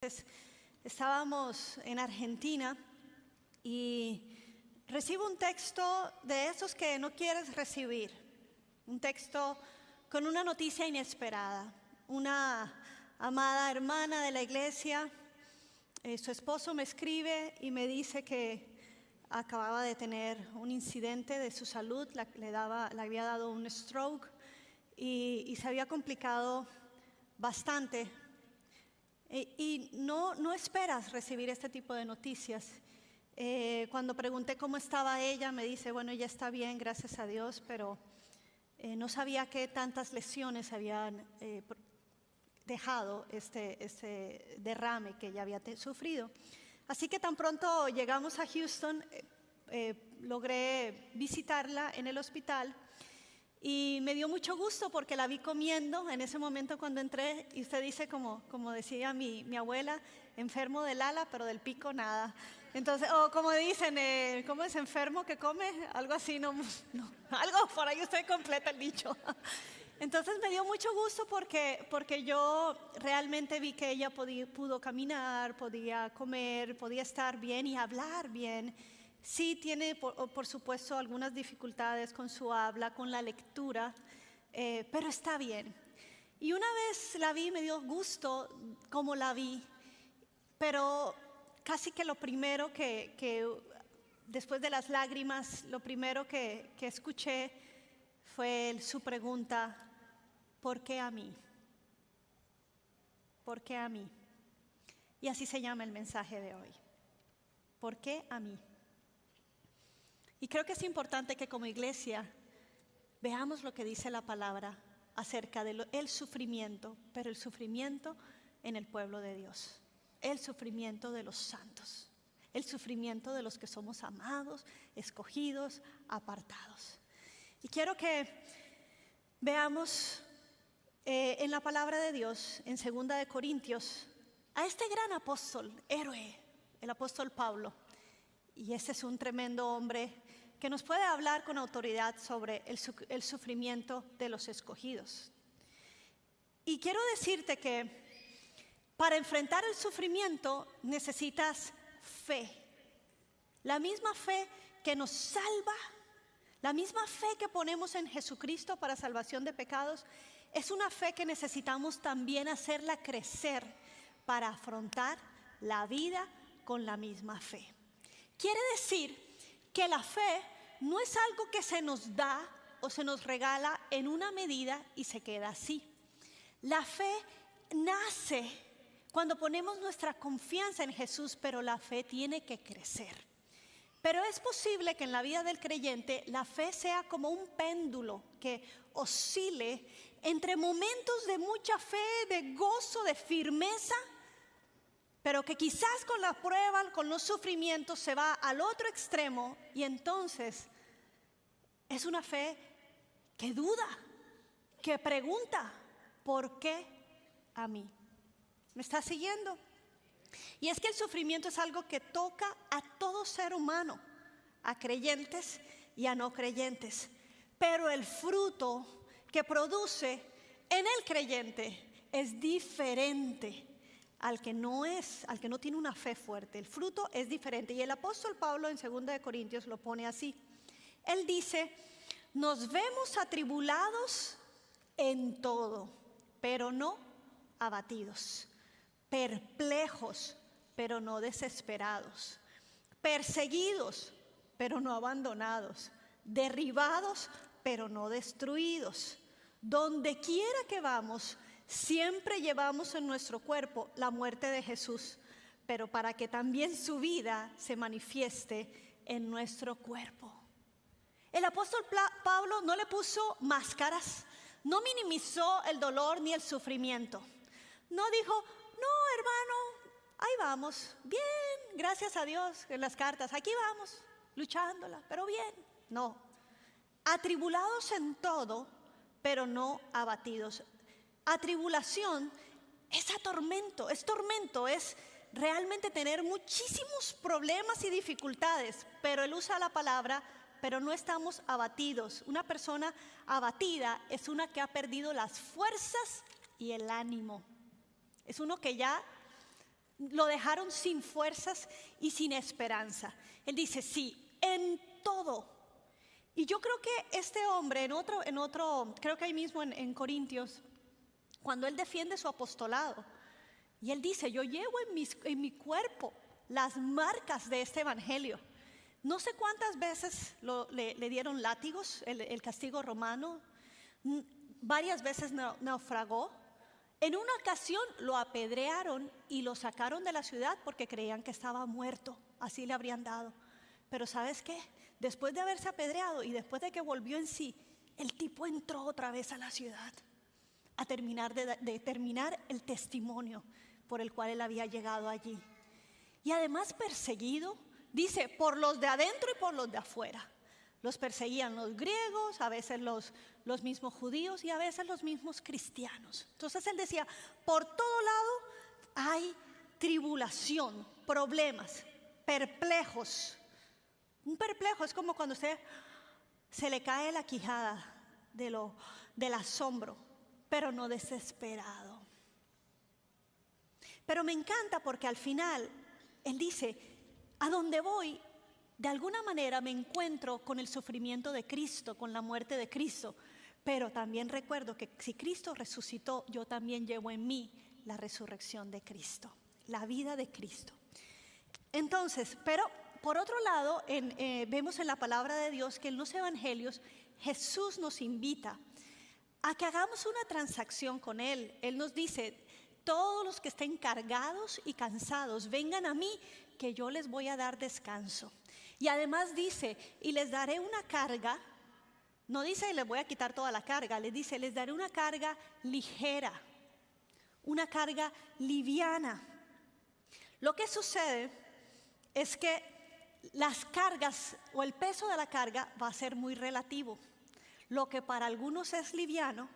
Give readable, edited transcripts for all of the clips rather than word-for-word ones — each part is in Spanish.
meses estábamos en Argentina y recibo un texto de esos que no quieres recibir, un texto con una noticia inesperada. Una amada hermana de la iglesia, su esposo me escribe y me dice que acababa de tener un incidente de su salud, le había dado un stroke y se había complicado bastante. Y no esperas recibir este tipo de noticias. Cuando pregunté cómo estaba ella, me dice, bueno, ella está bien, gracias a Dios, pero no sabía qué tantas lesiones habían dejado este derrame que ella había sufrido. Así que tan pronto llegamos a Houston, logré visitarla en el hospital y me dio mucho gusto porque la vi comiendo en ese momento cuando entré y usted dice, como decía mi abuela, enfermo del ala pero del pico nada. Entonces, o como dicen, ¿cómo es enfermo que come? Algo así, no, algo por ahí usted completa el dicho. Entonces me dio mucho gusto porque yo realmente vi que ella pudo caminar, podía comer, podía estar bien y hablar bien. Sí tiene, por supuesto, algunas dificultades con su habla, con la lectura, pero está bien. Y una vez la vi, me dio gusto cómo la vi, pero casi que lo primero que después de las lágrimas, lo primero que escuché fue su pregunta: ¿por qué a mí? ¿Por qué a mí? Y así se llama el mensaje de hoy. ¿Por qué a mí? Y creo que es importante que como iglesia veamos lo que dice la palabra acerca del sufrimiento, pero el sufrimiento en el pueblo de Dios, el sufrimiento de los santos, el sufrimiento de los que somos amados, escogidos, apartados. Y quiero que veamos en la palabra de Dios, en 2 de Corintios, a este gran apóstol, héroe, el apóstol Pablo. Y ese es un tremendo hombre que nos puede hablar con autoridad sobre el sufrimiento de los escogidos. Y quiero decirte que para enfrentar el sufrimiento necesitas fe. La misma fe que nos salva, la misma fe que ponemos en Jesucristo para salvación de pecados, es una fe que necesitamos también hacerla crecer para afrontar la vida con la misma fe. Quiere decir que la fe no es algo que se nos da o se nos regala en una medida y se queda así. La fe nace cuando ponemos nuestra confianza en Jesús, pero la fe tiene que crecer. Pero es posible que en la vida del creyente la fe sea como un péndulo que oscile entre momentos de mucha fe, de gozo, de firmeza, pero que quizás con la prueba, con los sufrimientos se va al otro extremo y entonces es una fe que duda, que pregunta, ¿por qué a mí? ¿Me está siguiendo? Y es que el sufrimiento es algo que toca a todo ser humano, a creyentes y a no creyentes, pero el fruto que produce en el creyente es diferente al que no tiene una fe fuerte. El fruto es diferente. Y el apóstol Pablo en 2 de Corintios lo pone así. Él dice: nos vemos atribulados en todo, pero no abatidos, perplejos, pero no desesperados, perseguidos, pero no abandonados, derribados, pero no destruidos. Donde quiera que vamos, siempre llevamos en nuestro cuerpo la muerte de Jesús, pero para que también su vida se manifieste en nuestro cuerpo. El apóstol Pablo no le puso máscaras, no minimizó el dolor ni el sufrimiento. No dijo: no, hermano, ahí vamos, bien, gracias a Dios, en las cartas, aquí vamos, luchándola, pero bien. No, atribulados en todo, pero no abatidos. Atribulación es tormento, es realmente tener muchísimos problemas y dificultades, pero él usa la palabra, pero no estamos abatidos. Una persona abatida es una que ha perdido las fuerzas y el ánimo. Es uno que ya lo dejaron sin fuerzas y sin esperanza. Él dice, sí, en todo. Y yo creo que este hombre, en otro, creo que ahí mismo en Corintios, cuando él defiende su apostolado, y él dice, yo llevo en mi cuerpo las marcas de este evangelio. No sé cuántas veces le dieron látigos, el castigo romano, varias veces naufragó. En una ocasión lo apedrearon y lo sacaron de la ciudad porque creían que estaba muerto, así le habrían dado. Pero ¿sabes qué? Después de haberse apedreado y después de que volvió en sí, el tipo entró otra vez a la ciudad a terminar el testimonio por el cual él había llegado allí. Y además perseguido, dice, por los de adentro y por los de afuera. Los perseguían los griegos, a veces los mismos judíos y a veces los mismos cristianos. Entonces él decía, por todo lado hay tribulación, problemas, perplejos. Un perplejo es como cuando usted se le cae la quijada del asombro, pero no desesperado. Pero me encanta porque al final él dice, a donde voy, de alguna manera me encuentro con el sufrimiento de Cristo, con la muerte de Cristo, pero también recuerdo que si Cristo resucitó, yo también llevo en mí la resurrección de Cristo, la vida de Cristo. Entonces, pero por otro lado, vemos en la palabra de Dios que en los evangelios Jesús nos invita a que hagamos una transacción con Él. Él nos dice, todos los que estén cargados y cansados, vengan a mí, que yo les voy a dar descanso. Y además dice, y les daré una carga, no dice les voy a quitar toda la carga, les dice, les daré una carga ligera, una carga liviana. Lo que sucede es que las cargas o el peso de la carga va a ser muy relativo. Lo que para algunos es liviano,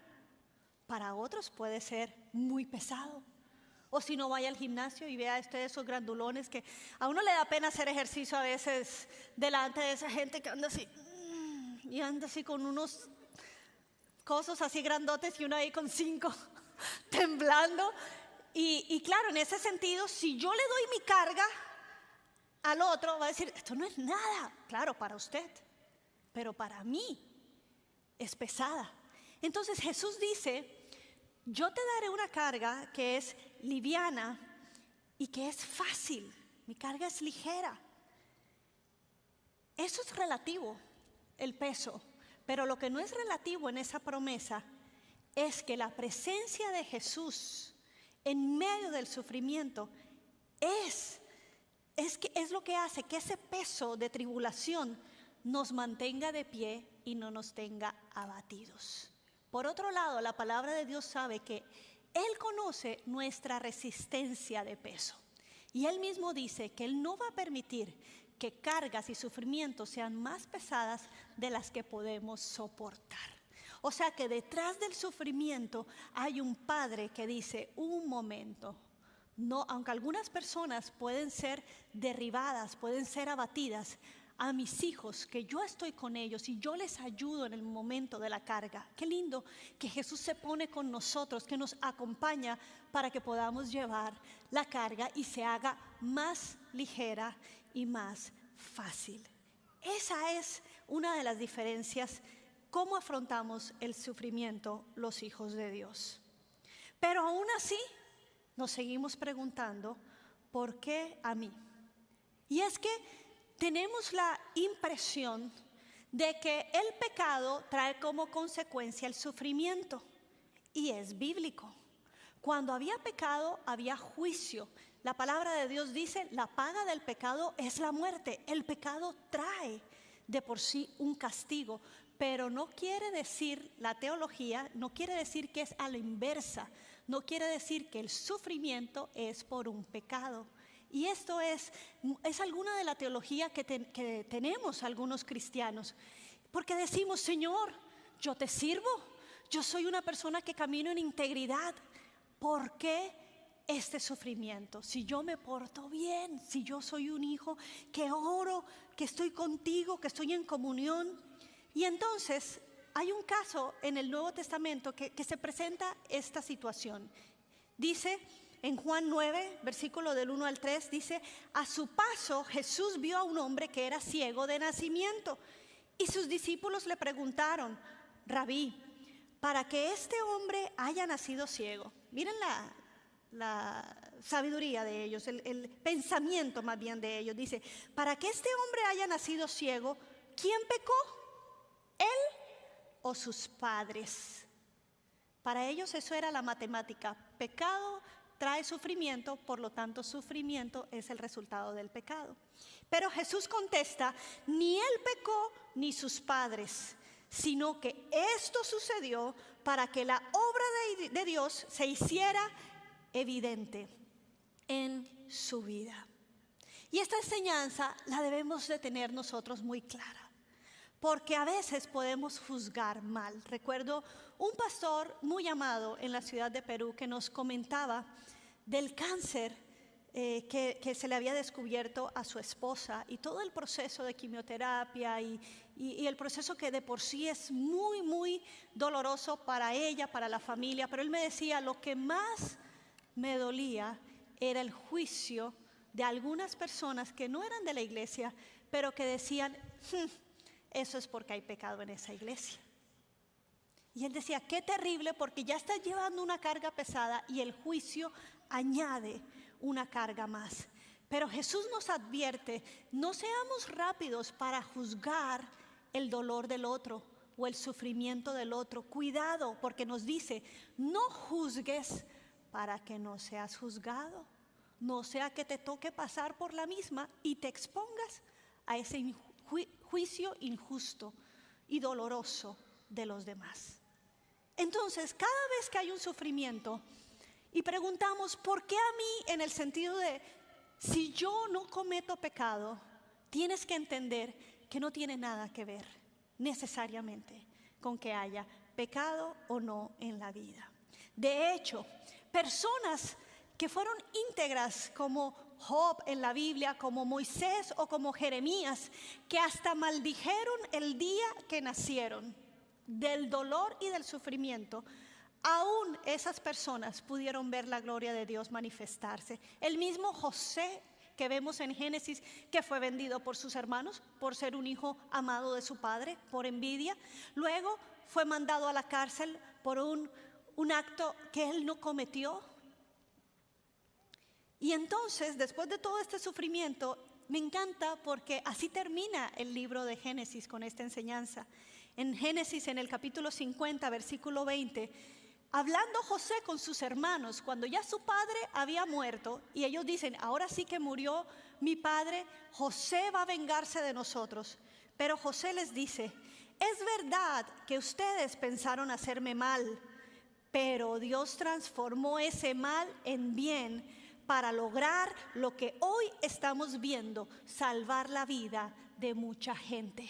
para otros puede ser muy pesado. O si no, vaya al gimnasio y vea esos grandulones que a uno le da pena hacer ejercicio a veces delante de esa gente que anda así y anda así con unos cosos así grandotes y uno ahí con 5 temblando. Y claro, en ese sentido, si yo le doy mi carga al otro, va a decir, esto no es nada. Claro, para usted, pero para mí es pesada. Entonces Jesús dice, yo te daré una carga que es liviana y que es fácil. Mi carga es ligera. Eso es relativo, el peso. Pero lo que no es relativo en esa promesa es que la presencia de Jesús en medio del sufrimiento es lo que hace que ese peso de tribulación nos mantenga de pie y no nos tenga abatidos. Por otro lado, la palabra de Dios sabe que Él conoce nuestra resistencia de peso. Y Él mismo dice que Él no va a permitir que cargas y sufrimientos sean más pesadas de las que podemos soportar. O sea que detrás del sufrimiento hay un Padre que dice, un momento, no, aunque algunas personas pueden ser derribadas, pueden ser abatidas, a mis hijos, que yo estoy con ellos y yo les ayudo en el momento de la carga. Qué lindo que Jesús se pone con nosotros, que nos acompaña para que podamos llevar la carga y se haga más ligera y más fácil. Esa es una de las diferencias, cómo afrontamos el sufrimiento los hijos de Dios. Pero aún así nos seguimos preguntando, ¿por qué a mí? Y es que tenemos la impresión de que el pecado trae como consecuencia el sufrimiento, y es bíblico. Cuando había pecado, había juicio. La palabra de Dios dice, la paga del pecado es la muerte. El pecado trae de por sí un castigo, pero no quiere decir, la teología no quiere decir que es a la inversa, no quiere decir que el sufrimiento es por un pecado. Y esto es alguna de la teología que tenemos algunos cristianos. Porque decimos, Señor, yo te sirvo, yo soy una persona que camino en integridad. ¿Por qué este sufrimiento? Si yo me porto bien, si yo soy un hijo que oro, que estoy contigo, que estoy en comunión. Y entonces hay un caso en el Nuevo Testamento que se presenta esta situación. Dice En Juan 9, versículo del 1 al 3, dice: a su paso Jesús vio a un hombre que era ciego de nacimiento. Y sus discípulos le preguntaron: Rabí, para que este hombre haya nacido ciego. Miren la sabiduría de ellos, el pensamiento más bien de ellos. Dice: para que este hombre haya nacido ciego, ¿quién pecó? ¿Él o sus padres? Para ellos eso era la matemática. Pecado trae sufrimiento, por lo tanto sufrimiento es el resultado del pecado. Pero Jesús contesta: ni él pecó ni sus padres, sino que esto sucedió para que la obra de Dios se hiciera evidente en su vida. Y esta enseñanza la debemos de tener nosotros muy clara, porque a veces podemos juzgar mal. Recuerdo un pastor muy amado en la ciudad de Perú que nos comentaba del cáncer que se le había descubierto a su esposa, y todo el proceso de quimioterapia y el proceso que de por sí es muy, muy doloroso para ella, para la familia. Pero él me decía: lo que más me dolía era el juicio de algunas personas que no eran de la iglesia, pero que decían: eso es porque hay pecado en esa iglesia. Y él decía: qué terrible, porque ya estás llevando una carga pesada y el juicio añade una carga más. Pero Jesús nos advierte: no seamos rápidos para juzgar el dolor del otro o el sufrimiento del otro. Cuidado, porque nos dice: no juzgues para que no seas juzgado. No sea que te toque pasar por la misma y te expongas a ese juicio injusto y doloroso de los demás. Entonces, cada vez que hay un sufrimiento y preguntamos: ¿por qué a mí? En el sentido de, si yo no cometo pecado, tienes que entender que no tiene nada que ver necesariamente con que haya pecado o no en la vida. De hecho, personas que fueron íntegras como Job en la Biblia, como Moisés o como Jeremías, que hasta maldijeron el día que nacieron, del dolor y del sufrimiento, aún esas personas pudieron ver la gloria de Dios manifestarse. El mismo José que vemos en Génesis, que fue vendido por sus hermanos por ser un hijo amado de su padre, por envidia. Luego fue mandado a la cárcel por un acto que él no cometió. Y entonces, después de todo este sufrimiento, me encanta porque así termina el libro de Génesis con esta enseñanza. En Génesis, en el capítulo 50, versículo 20, hablando José con sus hermanos, cuando ya su padre había muerto, y ellos dicen: ahora sí que murió mi padre, José va a vengarse de nosotros. Pero José les dice: es verdad que ustedes pensaron hacerme mal, pero Dios transformó ese mal en bien para lograr lo que hoy estamos viendo: salvar la vida de mucha gente.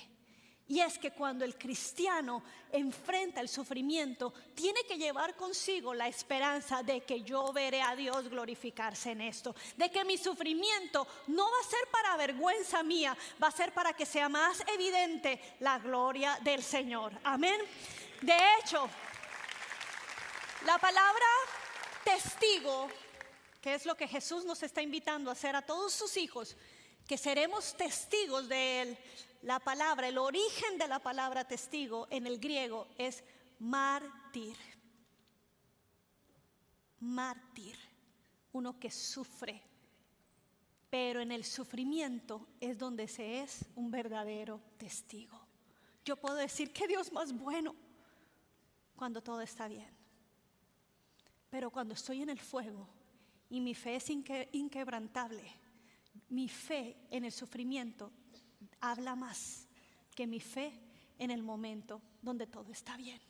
Y es que cuando el cristiano enfrenta el sufrimiento, tiene que llevar consigo la esperanza de que yo veré a Dios glorificarse en esto, de que mi sufrimiento no va a ser para vergüenza mía, va a ser para que sea más evidente la gloria del Señor. Amén. De hecho, la palabra testigo, que es lo que Jesús nos está invitando a hacer a todos sus hijos, que seremos testigos de Él. La palabra, el origen de la palabra testigo en el griego es mártir. Mártir, uno que sufre. Pero en el sufrimiento es donde se es un verdadero testigo. Yo puedo decir: que Dios más bueno cuando todo está bien. Pero cuando estoy en el fuego y mi fe es inquebrantable, mi fe en el sufrimiento habla más que mi fe en el momento donde todo está bien.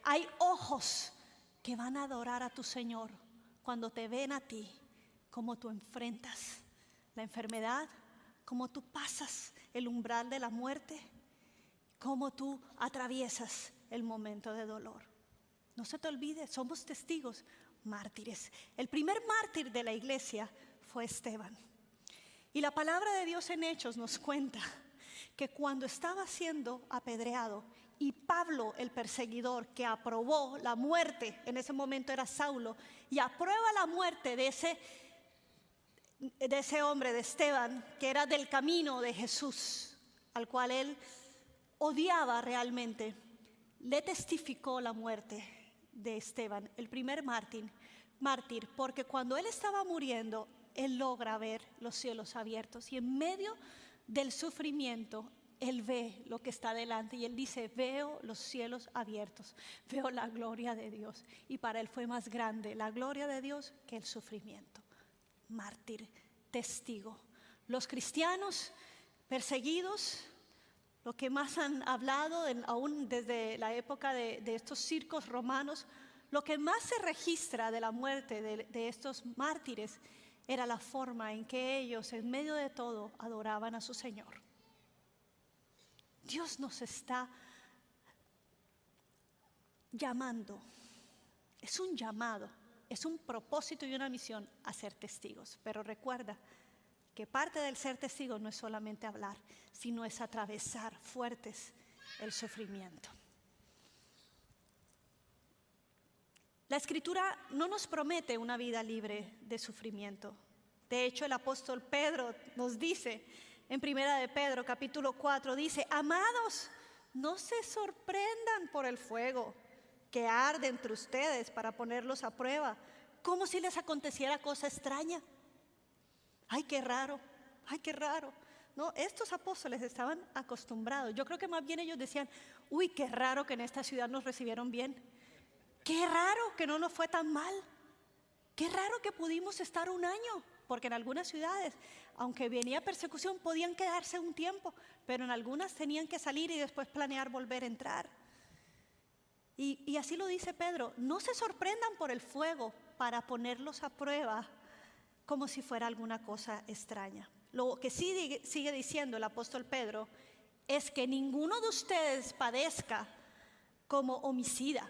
Hay ojos que van a adorar a tu Señor cuando te ven a ti, cómo tú enfrentas la enfermedad, cómo tú pasas el umbral de la muerte, cómo tú atraviesas el momento de dolor. No se te olvide, somos testigos, mártires. El primer mártir de la iglesia fue Esteban. Y la palabra de Dios en Hechos nos cuenta que cuando estaba siendo apedreado Y Pablo, el perseguidor, que aprobó la muerte, en ese momento era Saulo, y aprueba la muerte de ese hombre, de Esteban, que era del camino de Jesús, al cual él odiaba realmente, le testificó la muerte de Esteban, el primer mártir, porque cuando él estaba muriendo, él logra ver los cielos abiertos, y en medio del sufrimiento, él ve lo que está delante y él dice: veo los cielos abiertos, veo la gloria de Dios. Y para él fue más grande la gloria de Dios que el sufrimiento. Mártir, testigo. Los cristianos perseguidos, lo que más han hablado, aún desde la época de estos circos romanos, lo que más se registra de la muerte de estos mártires era la forma en que ellos, en medio de todo, adoraban a su Señor. Dios nos está llamando, es un llamado, es un propósito y una misión a ser testigos. Pero recuerda que parte del ser testigo no es solamente hablar, sino es atravesar fuertes el sufrimiento. La Escritura no nos promete una vida libre de sufrimiento. De hecho, el apóstol Pedro nos dice, en Primera de Pedro, capítulo 4, dice: amados, no se sorprendan por el fuego que arde entre ustedes para ponerlos a prueba, como si les aconteciera cosa extraña. Ay, qué raro, ay, qué raro. No, estos apóstoles estaban acostumbrados. Yo creo que más bien ellos decían: uy, qué raro que en esta ciudad nos recibieron bien. Qué raro que no nos fue tan mal. Qué raro que pudimos estar un año. Porque en algunas ciudades, aunque venía persecución, podían quedarse un tiempo, pero en algunas tenían que salir y después planear volver a entrar. Y así lo dice Pedro: no se sorprendan por el fuego para ponerlos a prueba como si fuera alguna cosa extraña. Lo que sí sigue diciendo el apóstol Pedro es que ninguno de ustedes padezca como homicida,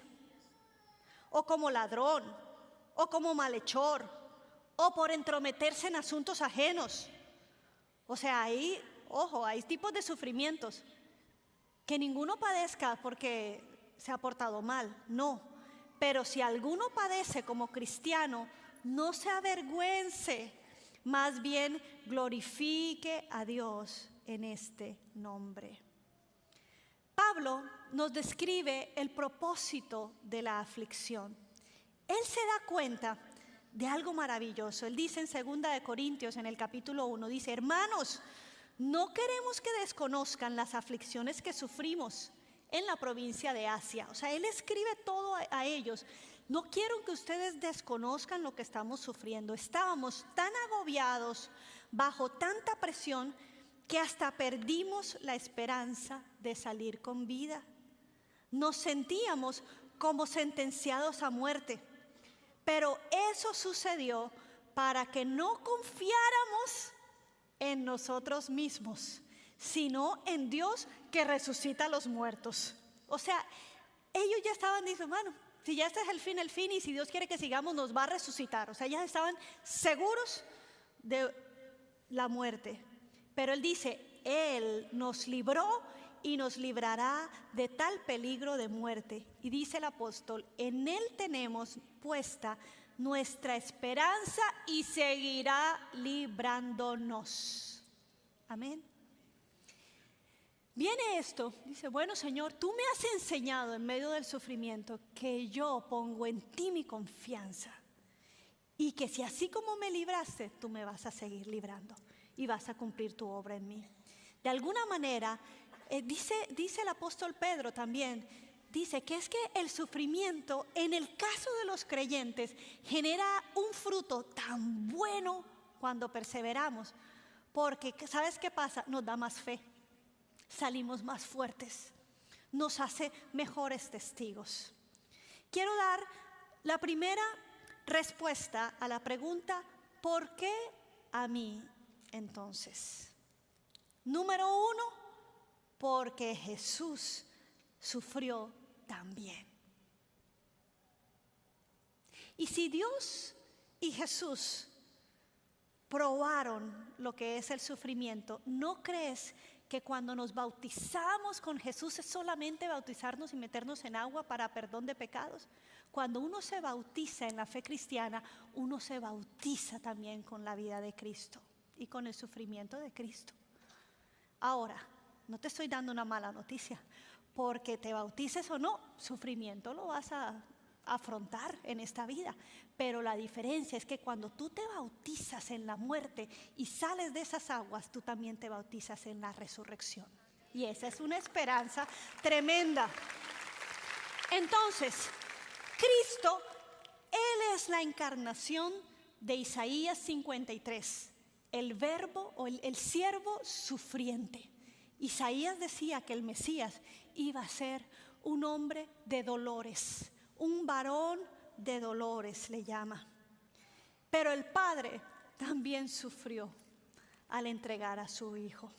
o como ladrón, o como malhechor, o por entrometerse en asuntos ajenos. O sea, hay tipos de sufrimientos. Que ninguno padezca porque se ha portado mal, no. Pero si alguno padece como cristiano, no se avergüence, más bien glorifique a Dios en este nombre. Pablo nos describe el propósito de la aflicción. Él se da cuenta de algo maravilloso. Él dice en 2 Corintios, en el capítulo 1, dice: hermanos, no queremos que desconozcan las aflicciones que sufrimos en la provincia de Asia. O sea, él escribe todo a ellos. No quiero que ustedes desconozcan lo que estamos sufriendo. Estábamos tan agobiados, bajo tanta presión, que hasta perdimos la esperanza de salir con vida. Nos sentíamos como sentenciados a muerte. Pero eso sucedió para que no confiáramos en nosotros mismos, sino en Dios que resucita a los muertos. O sea, ellos ya estaban diciendo: bueno, si ya este es el fin, y si Dios quiere que sigamos, nos va a resucitar. O sea, ya estaban seguros de la muerte. Pero Él dice: Él nos libró y nos librará de tal peligro de muerte. Y dice el apóstol: en Él tenemos puesta nuestra esperanza y seguirá librándonos. Amén. Viene esto, dice: bueno, Señor, tú me has enseñado en medio del sufrimiento que yo pongo en ti mi confianza, y que si así como me libraste, tú me vas a seguir librando y vas a cumplir tu obra en mí. De alguna manera, dice el apóstol Pedro también, dice que es que el sufrimiento, en el caso de los creyentes, genera un fruto tan bueno cuando perseveramos, porque ¿sabes qué pasa? Nos da más fe, salimos más fuertes, nos hace mejores testigos. Quiero dar la primera respuesta a la pregunta: ¿por qué a mí entonces? Número 1, porque Jesús sufrió también. Y si Dios y Jesús probaron lo que es el sufrimiento, ¿no crees que cuando nos bautizamos con Jesús es solamente bautizarnos y meternos en agua para perdón de pecados. Cuando uno se bautiza en la fe cristiana, uno se bautiza también con la vida de Cristo y con el sufrimiento de Cristo. Ahora, no te estoy dando una mala noticia, porque te bautices o no, sufrimiento lo vas a afrontar en esta vida. Pero la diferencia es que cuando tú te bautizas en la muerte y sales de esas aguas, tú también te bautizas en la resurrección. Y esa es una esperanza tremenda. Entonces, Cristo, Él es la encarnación de Isaías 53, el verbo o el siervo sufriente. Isaías decía que el Mesías iba a ser un hombre de dolores, un varón de dolores le llama. Pero el Padre también sufrió al entregar a su Hijo.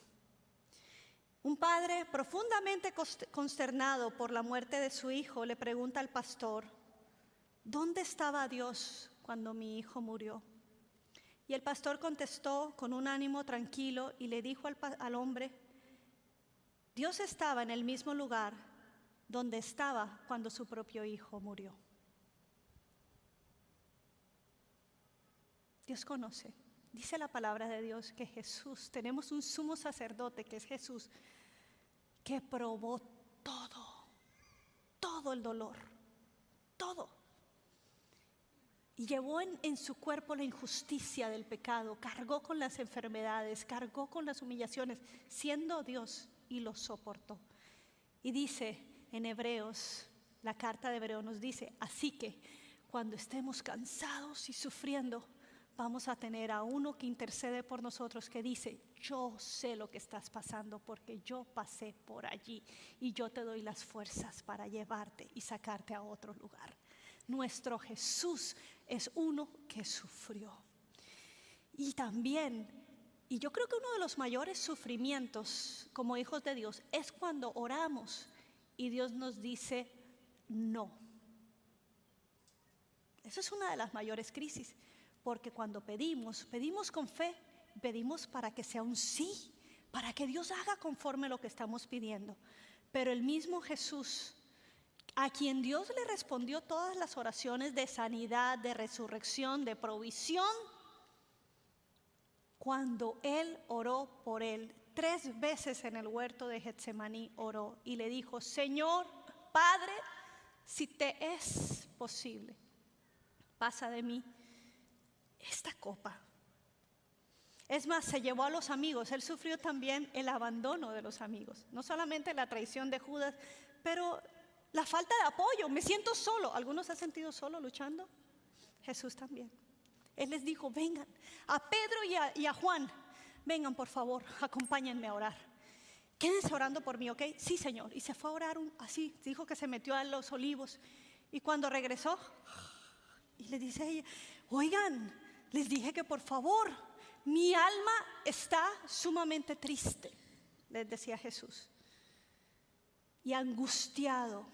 Un padre profundamente consternado por la muerte de su hijo le pregunta al pastor: ¿dónde estaba Dios cuando mi hijo murió? Y el pastor contestó con un ánimo tranquilo y le dijo al hombre: Dios estaba en el mismo lugar donde estaba cuando su propio hijo murió. Dios conoce. Dice la palabra de Dios que Jesús, tenemos un sumo sacerdote que es Jesús, que probó todo el dolor, todo. Y llevó en su cuerpo la injusticia del pecado, cargó con las enfermedades, cargó con las humillaciones, siendo Dios, y lo soportó. Y dice en Hebreos, la carta de Hebreos nos dice: así que cuando estemos cansados y sufriendo, vamos a tener a uno que intercede por nosotros, que dice: yo sé lo que estás pasando porque yo pasé por allí y yo te doy las fuerzas para llevarte y sacarte a otro lugar. Nuestro Jesús es uno que sufrió. Y también, y yo creo que uno de los mayores sufrimientos como hijos de Dios es cuando oramos y Dios nos dice no. Esa es una de las mayores crisis. Porque cuando pedimos con fe, pedimos para que sea un sí, para que Dios haga conforme lo que estamos pidiendo. Pero el mismo Jesús, a quien Dios le respondió todas las oraciones de sanidad, de resurrección, de provisión, cuando Él oró por él, 3 veces en el huerto de Getsemaní oró y le dijo: Señor, Padre, si te es posible, pasa de mí esta copa. Es más, se llevó a los amigos. Él sufrió también el abandono de los amigos. No solamente la traición de Judas, pero la falta de apoyo. Me siento solo. ¿Algunos se han sentido solo luchando? Jesús también. Él les dijo: vengan, a Pedro y a Juan, vengan por favor, acompáñenme a orar. Quédense orando por mí, ¿ok? Sí, Señor. Y se fue a orar así. Dijo que se metió a los olivos. Y cuando regresó, y le dice a ella: oigan, les dije que por favor, mi alma está sumamente triste, les decía Jesús, y angustiado.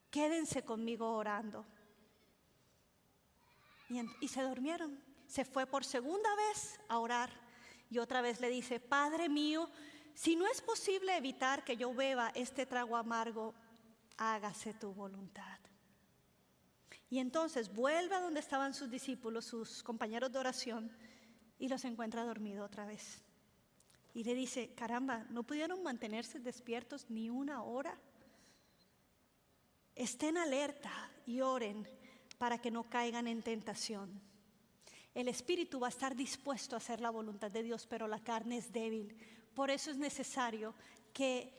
Quédense conmigo orando. Y se durmieron. Se fue por segunda vez a orar y otra vez le dice: Padre mío, si no es posible evitar que yo beba este trago amargo, hágase tu voluntad. Y entonces vuelve a donde estaban sus discípulos, sus compañeros de oración, y los encuentra dormidos otra vez. Y le dice: caramba, ¿no pudieron mantenerse despiertos ni una hora? Estén alerta y oren para que no caigan en tentación. El espíritu va a estar dispuesto a hacer la voluntad de Dios, pero la carne es débil. Por eso es necesario que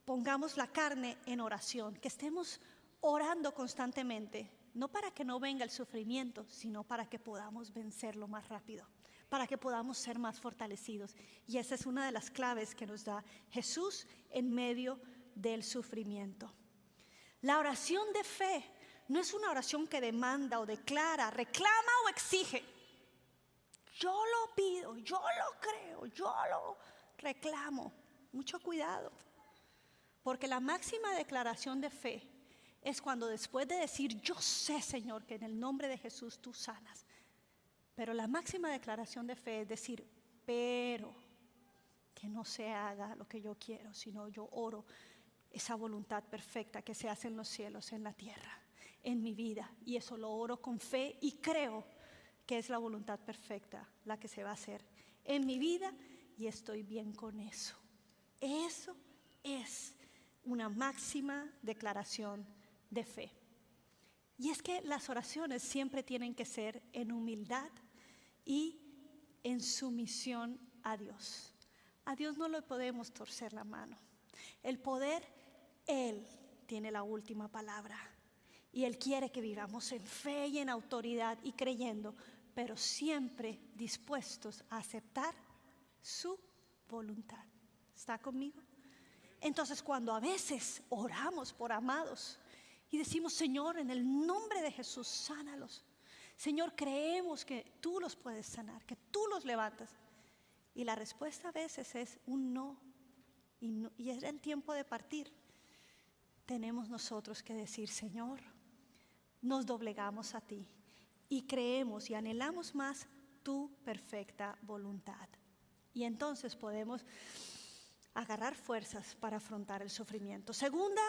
pongamos la carne en oración, que estemos orando constantemente. No para que no venga el sufrimiento, sino para que podamos vencerlo más rápido, para que podamos ser más fortalecidos. Y esa es una de las claves que nos da Jesús en medio del sufrimiento. La oración de fe no es una oración que demanda o declara, reclama o exige. Yo lo pido, yo lo creo, yo lo reclamo. Mucho cuidado, porque la máxima declaración de fe es cuando después de decir: yo sé, Señor, que en el nombre de Jesús tú sanas. Pero la máxima declaración de fe es decir: pero que no se haga lo que yo quiero, sino yo oro esa voluntad perfecta que se hace en los cielos, en la tierra, en mi vida. Y eso lo oro con fe y creo que es la voluntad perfecta la que se va a hacer en mi vida, y estoy bien con eso. Eso es una máxima declaración de fe. Y es que las oraciones siempre tienen que ser en humildad y en sumisión a Dios. A Dios no le podemos torcer la mano. El poder, Él tiene la última palabra. Y Él quiere que vivamos en fe y en autoridad y creyendo, pero siempre dispuestos a aceptar su voluntad. ¿Está conmigo? Entonces, cuando a veces oramos por amados y decimos: Señor, en el nombre de Jesús, sánalos. Señor, creemos que tú los puedes sanar, que tú los levantas. Y la respuesta a veces es un no, y es el tiempo de partir. Tenemos nosotros que decir: Señor, nos doblegamos a ti y creemos y anhelamos más tu perfecta voluntad. Y entonces podemos agarrar fuerzas para afrontar el sufrimiento. Segunda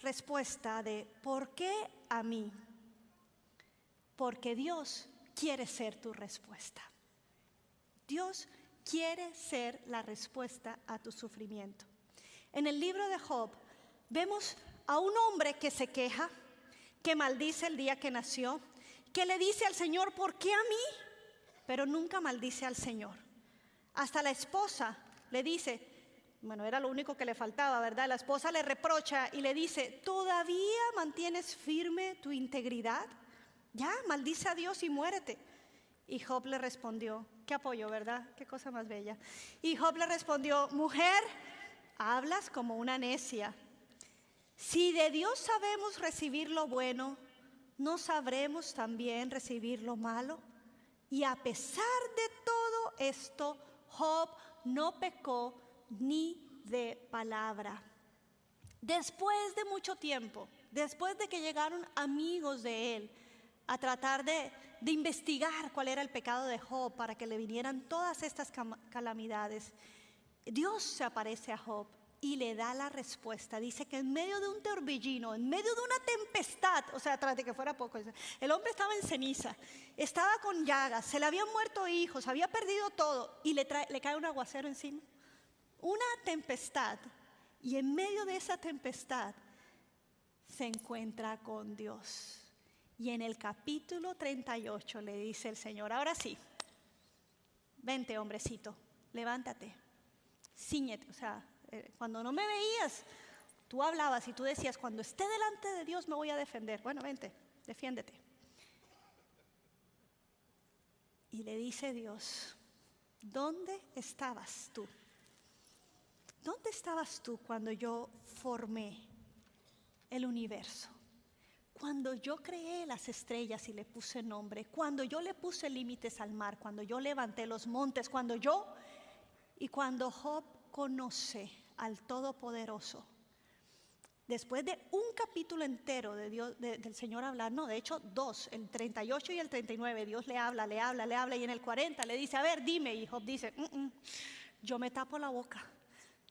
respuesta de ¿por qué a mí? Porque Dios quiere ser tu respuesta. Dios quiere ser la respuesta a tu sufrimiento. En el libro de Job vemos a un hombre que se queja, que maldice el día que nació, que le dice al Señor: ¿por qué a mí? Pero nunca maldice al Señor. Hasta la esposa le dice, bueno, era lo único que le faltaba, ¿verdad? La esposa le reprocha y le dice: ¿todavía mantienes firme tu integridad? Ya, maldice a Dios y muérete. Y Job le respondió, qué apoyo, ¿verdad? Qué cosa más bella. Y Job le respondió: mujer, hablas como una necia. Si de Dios sabemos recibir lo bueno, ¿no sabremos también recibir lo malo? Y a pesar de todo esto, Job no pecó ni de palabra. Después de mucho tiempo, después de que llegaron amigos de él a tratar de investigar cuál era el pecado de Job para que le vinieran todas estas calamidades, Dios se aparece a Job y le da la respuesta. Dice que en medio de un torbellino, en medio de una tempestad, o sea, tras de que fuera poco, el hombre estaba en ceniza, estaba con llagas, se le habían muerto hijos, había perdido todo, y le cae un aguacero encima. Una tempestad, y en medio de esa tempestad se encuentra con Dios. Y en el capítulo 38 le dice el Señor: ahora sí, vente, hombrecito, levántate, cíñete. O sea, cuando no me veías, tú hablabas y tú decías: cuando esté delante de Dios me voy a defender. Bueno, vente, defiéndete. Y le dice Dios: ¿dónde estabas tú? ¿Dónde estabas tú cuando yo formé el universo? Cuando yo creé las estrellas y le puse nombre, cuando yo le puse límites al mar, cuando yo levanté los montes, cuando Job conoce al Todopoderoso. Después de un capítulo entero de Dios, del Señor hablar, no, de hecho 2, el 38 y el 39, Dios le habla, y en el 40 le dice: a ver, dime. Y Job dice: yo me tapo la boca,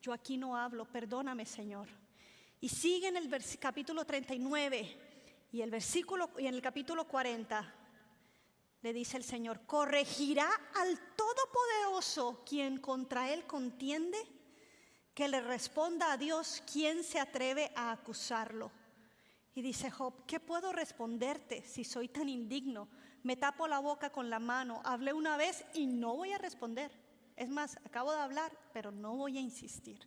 yo aquí no hablo, perdóname, Señor. Y sigue en el capítulo 39 y en el capítulo 40 le dice el Señor: ¿corregirá al Todopoderoso quien contra él contiende? Que le responda a Dios quien se atreve a acusarlo. Y dice Job: ¿qué puedo responderte si soy tan indigno? Me tapo la boca con la mano, hablé una vez y no voy a responder. Es más, acabo de hablar, pero no voy a insistir.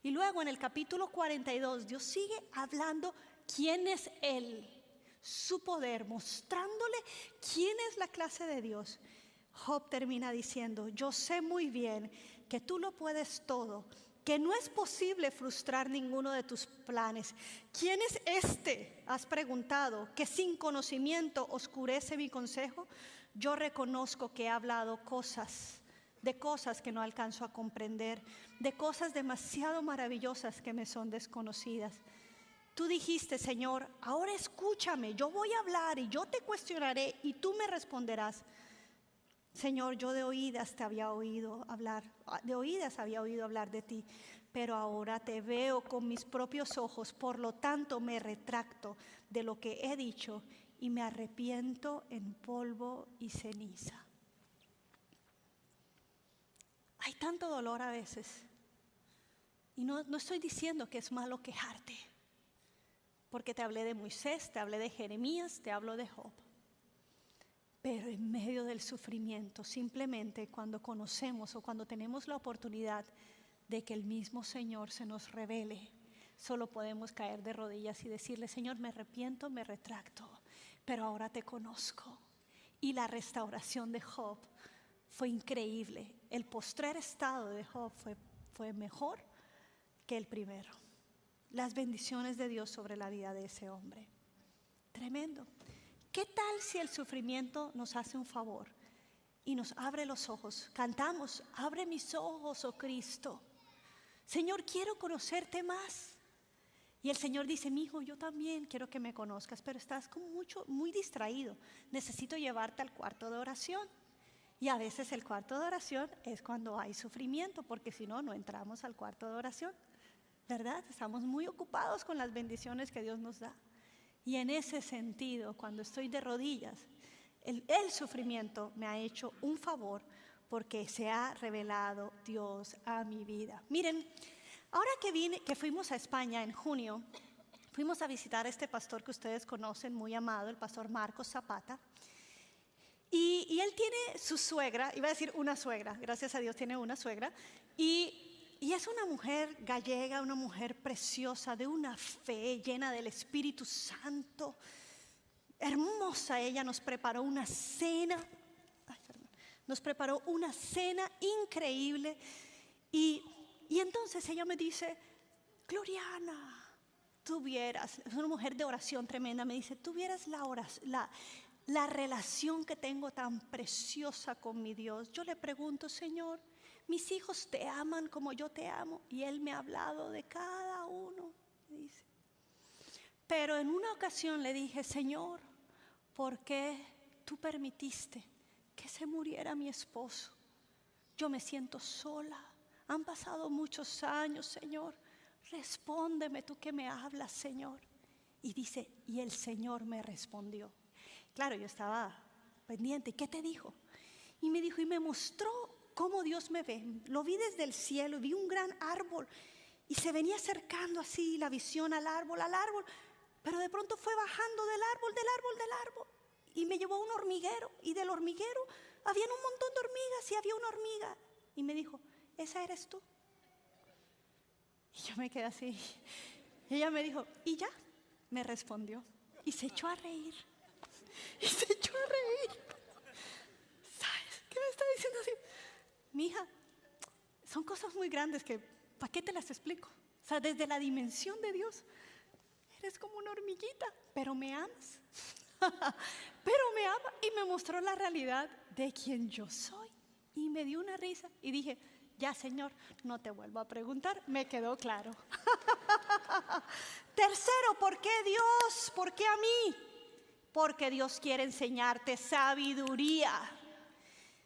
Y luego en el capítulo 42 Dios sigue hablando quién es Él, su poder, mostrándole quién es la clase de Dios. Job termina diciendo: yo sé muy bien que tú lo puedes todo, que no es posible frustrar ninguno de tus planes. ¿Quién es este?, has preguntado, que sin conocimiento oscurece mi consejo. Yo reconozco que he hablado de cosas que no alcanzo a comprender, de cosas demasiado maravillosas que me son desconocidas. Tú dijiste: Señor, ahora escúchame, yo voy a hablar y yo te cuestionaré y tú me responderás. Señor, yo de oídas había oído hablar de ti, pero ahora te veo con mis propios ojos, por lo tanto me retracto de lo que he dicho y me arrepiento en polvo y ceniza. Hay tanto dolor a veces, y no estoy diciendo que es malo quejarte, porque te hablé de Moisés, te hablé de Jeremías, te hablo de Job. Pero en medio del sufrimiento, simplemente cuando conocemos o cuando tenemos la oportunidad de que el mismo Señor se nos revele, solo podemos caer de rodillas y decirle: Señor, me arrepiento, me retracto, pero ahora te conozco. Y la restauración de Job fue increíble. El postrer estado de Job fue mejor que el primero. Las bendiciones de Dios sobre la vida de ese hombre. Tremendo. ¿Qué tal si el sufrimiento nos hace un favor y nos abre los ojos? Cantamos: abre mis ojos, oh Cristo. Señor, quiero conocerte más. Y el Señor dice: mi hijo, yo también quiero que me conozcas, pero estás como muy distraído. Necesito llevarte al cuarto de oración. Y a veces el cuarto de oración es cuando hay sufrimiento, porque si no, no entramos al cuarto de oración, ¿verdad? Estamos muy ocupados con las bendiciones que Dios nos da. Y en ese sentido, cuando estoy de rodillas, el sufrimiento me ha hecho un favor, porque se ha revelado Dios a mi vida. Miren, ahora que fuimos a España en junio, fuimos a visitar a este pastor que ustedes conocen, muy amado, el pastor Marcos Zapata. Y él tiene su suegra, iba a decir una suegra, gracias a Dios tiene una suegra, y es una mujer gallega, una mujer preciosa, de una fe llena del Espíritu Santo, hermosa. Ella nos preparó una cena, increíble, y entonces ella me dice: Gloriana, tú vieras, es una mujer de oración tremenda, me dice: tú vieras la relación que tengo tan preciosa con mi Dios. Yo le pregunto: Señor, mis hijos te aman como yo te amo, y Él me ha hablado de cada uno, dice. Pero en una ocasión le dije: Señor, ¿por qué tú permitiste que se muriera mi esposo? Yo me siento sola, han pasado muchos años, Señor, respóndeme, tú que me hablas, Señor. Y dice: y el Señor me respondió. Claro, yo estaba pendiente. ¿Qué te dijo? Y me dijo, y me mostró cómo Dios me ve. Lo vi desde el cielo, vi un gran árbol y se venía acercando así la visión al árbol, pero de pronto fue bajando del árbol y me llevó a un hormiguero, y del hormiguero había un montón de hormigas y había una hormiga y me dijo: ¿esa eres tú? Y yo me quedé así. Y ella me dijo: ¿y ya? Me respondió y se echó a reír. ¿Sabes qué me está diciendo así? Mija, son cosas muy grandes que, ¿para qué te las explico? O sea, desde la dimensión de Dios, eres como una hormiguita, pero me amas. Pero me ama, y me mostró la realidad de quien yo soy. Y me dio una risa y dije: ya, Señor, no te vuelvo a preguntar, me quedó claro. Tercero, ¿por qué Dios? ¿Por qué a mí? Porque Dios quiere enseñarte sabiduría.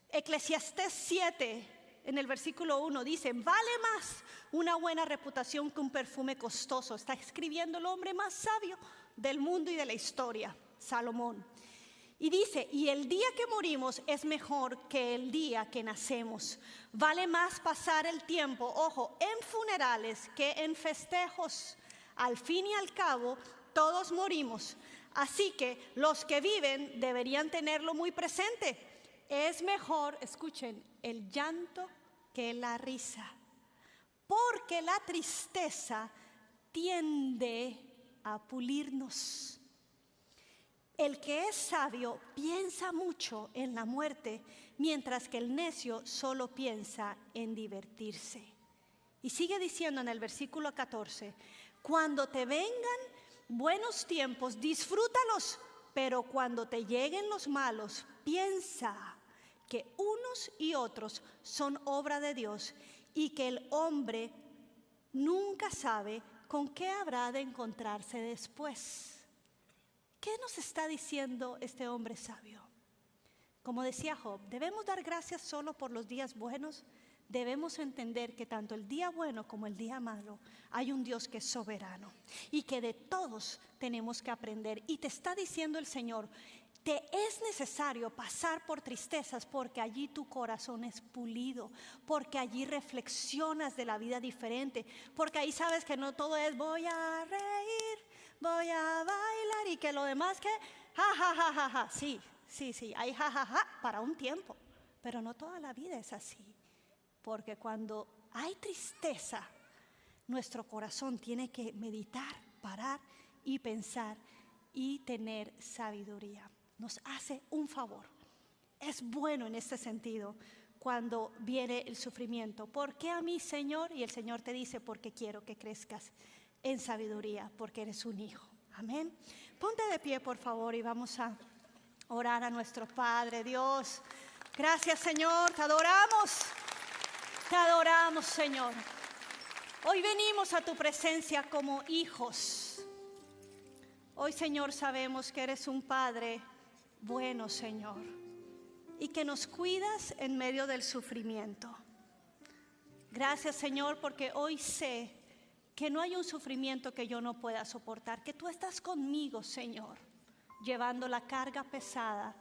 Eclesiastés 7, en el versículo 1 dice: vale más una buena reputación que un perfume costoso. Está escribiendo el hombre más sabio del mundo y de la historia, Salomón. Y dice: y el día que morimos es mejor que el día que nacemos. Vale más pasar el tiempo, ojo, en funerales que en festejos. Al fin y al cabo, todos morimos. Así que los que viven deberían tenerlo muy presente. Es mejor, escuchen, el llanto que la risa, porque la tristeza tiende a pulirnos. El que es sabio piensa mucho en la muerte, mientras que el necio solo piensa en divertirse. Y sigue diciendo en el versículo 14: cuando te vengan buenos tiempos, disfrútalos, pero cuando te lleguen los malos, piensa que unos y otros son obra de Dios, y que el hombre nunca sabe con qué habrá de encontrarse después. ¿Qué nos está diciendo este hombre sabio? Como decía Job, ¿debemos dar gracias solo por los días buenos? Debemos entender que tanto el día bueno como el día malo hay un Dios que es soberano y que de todos tenemos que aprender. Y te está diciendo el Señor, te es necesario pasar por tristezas porque allí tu corazón es pulido, porque allí reflexionas de la vida diferente, porque ahí sabes que no todo es voy a reír, voy a bailar y que lo demás que ja, ja, ja, ja, ja. Sí, hay ja, ja, ja para un tiempo, pero no toda la vida es así. Porque cuando hay tristeza, nuestro corazón tiene que meditar, parar y pensar y tener sabiduría. Nos hace un favor. Es bueno en este sentido cuando viene el sufrimiento. ¿Por qué a mí, Señor? Y el Señor te dice, porque quiero que crezcas en sabiduría, porque eres un hijo. Amén. Ponte de pie, por favor, y vamos a orar a nuestro Padre. Dios, gracias, Señor, te adoramos. Te adoramos, Señor. Hoy venimos a tu presencia como hijos. Hoy, Señor, sabemos que eres un Padre bueno, Señor, y que nos cuidas en medio del sufrimiento. Gracias, Señor, porque hoy sé que no hay un sufrimiento que yo no pueda soportar, que tú estás conmigo, Señor, llevando la carga pesada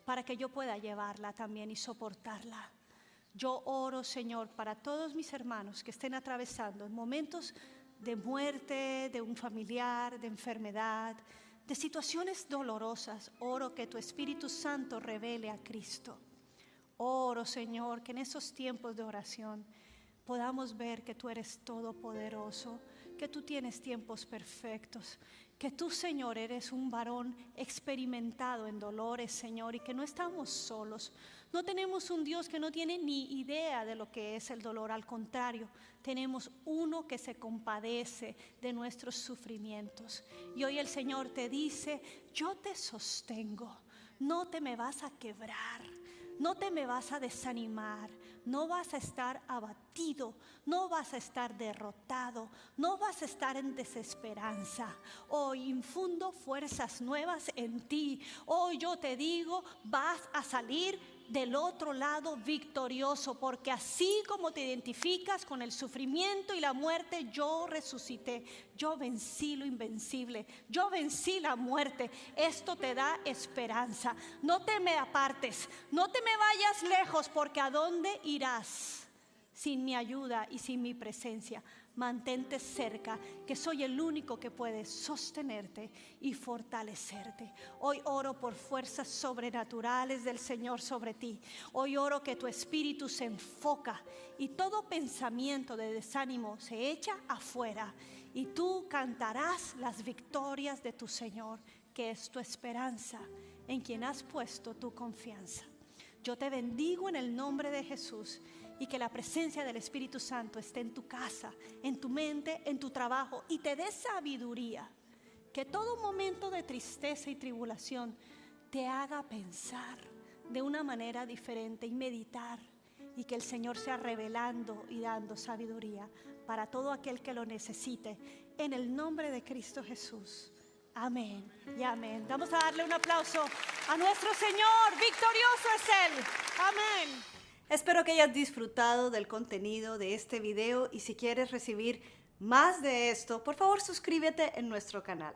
para que yo pueda llevarla también y soportarla. Yo oro, Señor, para todos mis hermanos que estén atravesando momentos de muerte, de un familiar, de enfermedad, de situaciones dolorosas. Oro que tu Espíritu Santo revele a Cristo. Oro, Señor, que en esos tiempos de oración podamos ver que tú eres todopoderoso, que tú tienes tiempos perfectos, que tú, Señor, eres un varón experimentado en dolores, Señor, y que no estamos solos. No tenemos un Dios que no tiene ni idea de lo que es el dolor. Al contrario, tenemos uno que se compadece de nuestros sufrimientos. Y hoy el Señor te dice, yo te sostengo, no te me vas a quebrar. No te me vas a desanimar, no vas a estar abatido, no vas a estar derrotado, no vas a estar en desesperanza. Hoy infundo fuerzas nuevas en ti. Hoy yo te digo, vas a salir del otro lado victorioso, porque así como te identificas con el sufrimiento y la muerte, yo resucité, yo vencí lo invencible, yo vencí la muerte. Esto te da esperanza. No te me apartes, no te me vayas lejos, porque ¿a dónde irás sin mi ayuda y sin mi presencia? Mantente cerca, que soy el único que puede sostenerte y fortalecerte. Hoy oro por fuerzas sobrenaturales del Señor sobre ti. Hoy oro que tu espíritu se enfoca y todo pensamiento de desánimo se echa afuera. Y tú cantarás las victorias de tu Señor, que es tu esperanza, en quien has puesto tu confianza. Yo te bendigo en el nombre de Jesús. Y que la presencia del Espíritu Santo esté en tu casa, en tu mente, en tu trabajo y te dé sabiduría. Que todo momento de tristeza y tribulación te haga pensar de una manera diferente y meditar. Y que el Señor sea revelando y dando sabiduría para todo aquel que lo necesite. En el nombre de Cristo Jesús. Amén y amén. Vamos a darle un aplauso a nuestro Señor. Victorioso es Él. Amén. Espero que hayas disfrutado del contenido de este video y si quieres recibir más de esto, por favor suscríbete en nuestro canal.